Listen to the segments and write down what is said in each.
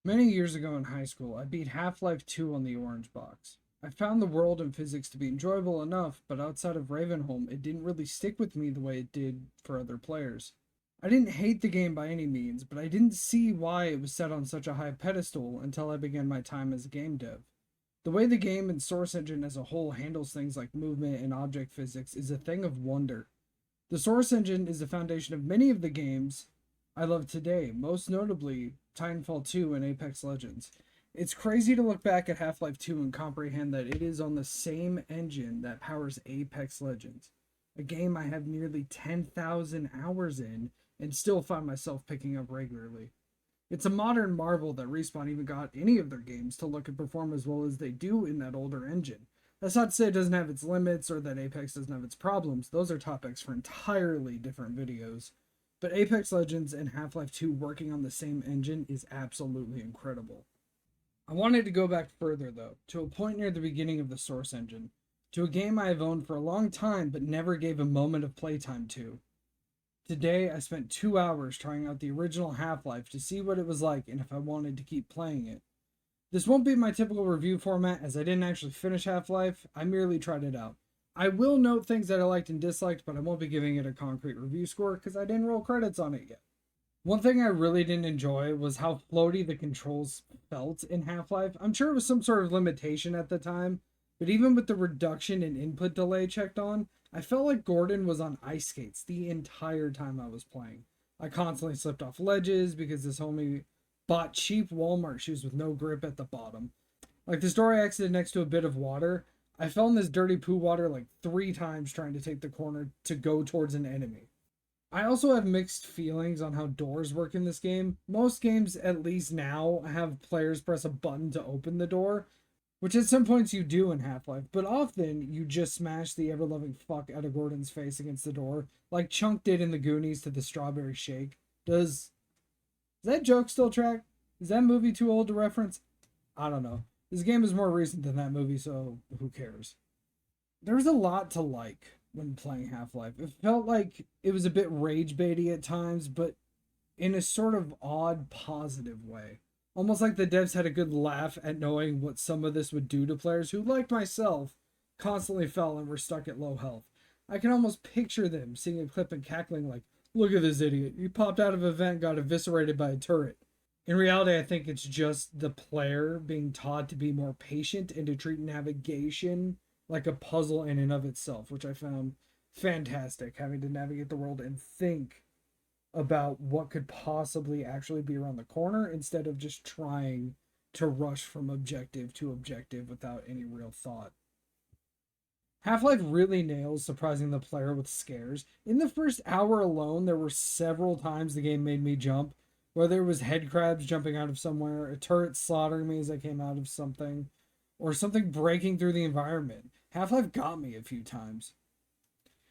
Many years ago in high school, I beat Half-Life 2 on the Orange Box. I found the world and physics to be enjoyable enough, but outside of Ravenholm, it didn't really stick with me the way it did for other players. I didn't hate the game by any means, but I didn't see why it was set on such a high pedestal until I began my time as a game dev. The way the game and Source Engine as a whole handles things like movement and object physics is a thing of wonder. The Source Engine is the foundation of many of the games I love today, most notably Titanfall 2 and Apex Legends. It's crazy to look back at Half-Life 2 and comprehend that it is on the same engine that powers Apex Legends, a game I have nearly 10,000 hours in and still find myself picking up regularly. It's a modern marvel that Respawn even got any of their games to look and perform as well as they do in that older engine. That's not to say it doesn't have its limits or that Apex doesn't have its problems. Those are topics for entirely different videos. But Apex Legends and Half-Life 2 working on the same engine is absolutely incredible. I wanted to go back further though, to a point near the beginning of the Source Engine, to a game I have owned for a long time but never gave a moment of playtime to. Today I spent 2 hours trying out the original Half-Life to see what it was like and if I wanted to keep playing it. This won't be my typical review format as I didn't actually finish Half-Life, I merely tried it out. I will note things that I liked and disliked, but I won't be giving it a concrete review score because I didn't roll credits on it yet. One thing I really didn't enjoy was how floaty the controls felt in Half-Life. I'm sure it was some sort of limitation at the time, but even with the reduction in input delay checked on, I felt like Gordon was on ice skates the entire time I was playing. I constantly slipped off ledges because this homie bought cheap Walmart shoes with no grip at the bottom. Like the store I exited next to a bit of water, I fell in this dirty poo water like 3 times trying to take the corner to go towards an enemy. I also have mixed feelings on how doors work in this game. Most games, at least now, have players press a button to open the door, which at some points you do in Half Life, but often you just smash the ever loving fuck out of Gordon's face against the door, like Chunk did in the Goonies to the strawberry shake. Does that joke still track? Is that movie too old to reference? I don't know. This game is more recent than that movie, so who cares? There's a lot to like when playing Half Life. It felt like it was a bit rage baity at times, but in a sort of odd positive way. Almost like the devs had a good laugh at knowing what some of this would do to players who, like myself, constantly fell and were stuck at low health. I can almost picture them seeing a clip and cackling like, look at this idiot. He popped out of a vent, got eviscerated by a turret. In reality, I think it's just the player being taught to be more patient and to treat navigation like a puzzle in and of itself, which I found fantastic, having to navigate the world and think about what could possibly actually be around the corner instead of just trying to rush from objective to objective without any real thought. Half Life really nails surprising the player with scares. In the first hour alone, there were several times the game made me jump, whether it was head crabs jumping out of somewhere, a turret slaughtering me as I came out of something, or something breaking through the environment. Half Life got me a few times.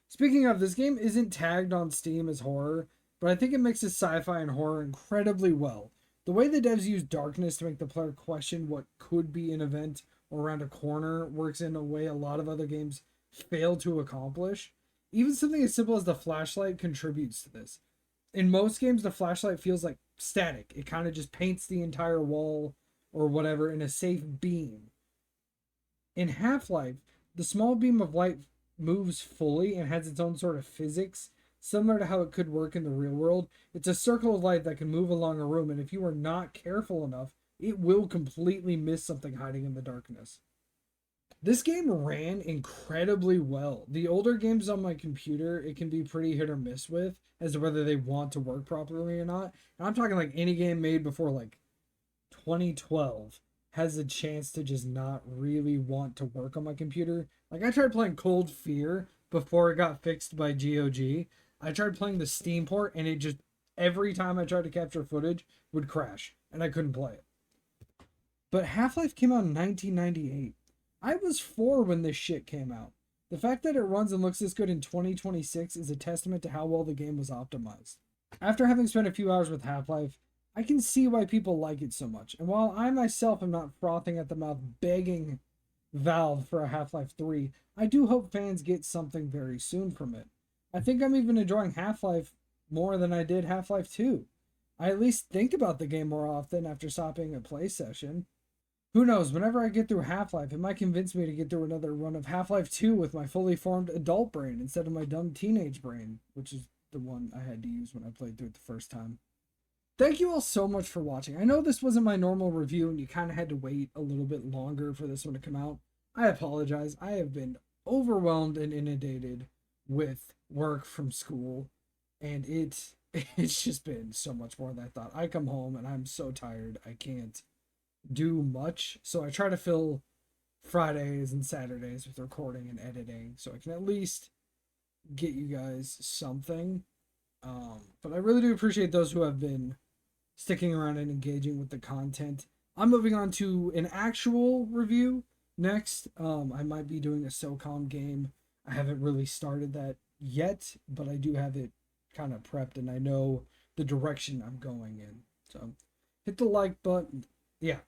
Speaking of, this game isn't tagged on Steam as horror, but I think it mixes sci fi and horror incredibly well. The way the devs use darkness to make the player question what could be an event or around a corner works in a way a lot of other games fail to accomplish. Even something as simple as the flashlight contributes to this. In most games, the flashlight feels like static, it kind of just paints the entire wall or whatever in a safe beam. In Half Life, the small beam of light moves fully and has its own sort of physics, similar to how it could work in the real world. It's a circle of light that can move along a room, and if you are not careful enough, it will completely miss something hiding in the darkness. This game ran incredibly well. The older games on my computer, it can be pretty hit or miss with as to whether they want to work properly or not. And I'm talking like any game made before like 2012 has a chance to just not really want to work on my computer. Like I tried playing Cold Fear before it got fixed by GOG. I tried playing the Steam port and it just every time I tried to capture footage would crash and I couldn't play it. But Half-Life came out in 1998. I was 4 when this shit came out. The fact that it runs and looks this good in 2026 is a testament to how well the game was optimized. After having spent a few hours with Half-Life, I can see why people like it so much. And while I myself am not frothing at the mouth begging Valve for a Half-Life 3, I do hope fans get something very soon from it. I think I'm even enjoying Half-Life more than I did Half-Life 2. I at least think about the game more often after stopping a play session. Who knows, whenever I get through Half-Life, it might convince me to get through another run of Half-Life 2 with my fully formed adult brain instead of my dumb teenage brain, which is the one I had to use when I played through it the first time. Thank you all so much for watching. I know this wasn't my normal review and you kind of had to wait a little bit longer for this one to come out. I apologize. I have been overwhelmed and inundated with work from school, and it's just been so much more than I thought. I come home and I'm so tired. I can't do much, so I try to fill Fridays and Saturdays with recording and editing so I can at least get you guys something. But I really do appreciate those who have been sticking around and engaging with the content. I'm moving on to an actual review next. I might be doing a SOCOM game. I haven't really started that yet, but I do have it kind of prepped and I know the direction I'm going in. So hit the like button. Yeah,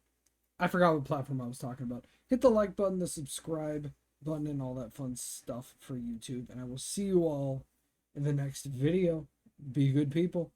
I forgot what platform I was talking about. Hit the like button, the subscribe button, and all that fun stuff for YouTube. And I will see you all in the next video. Be good people.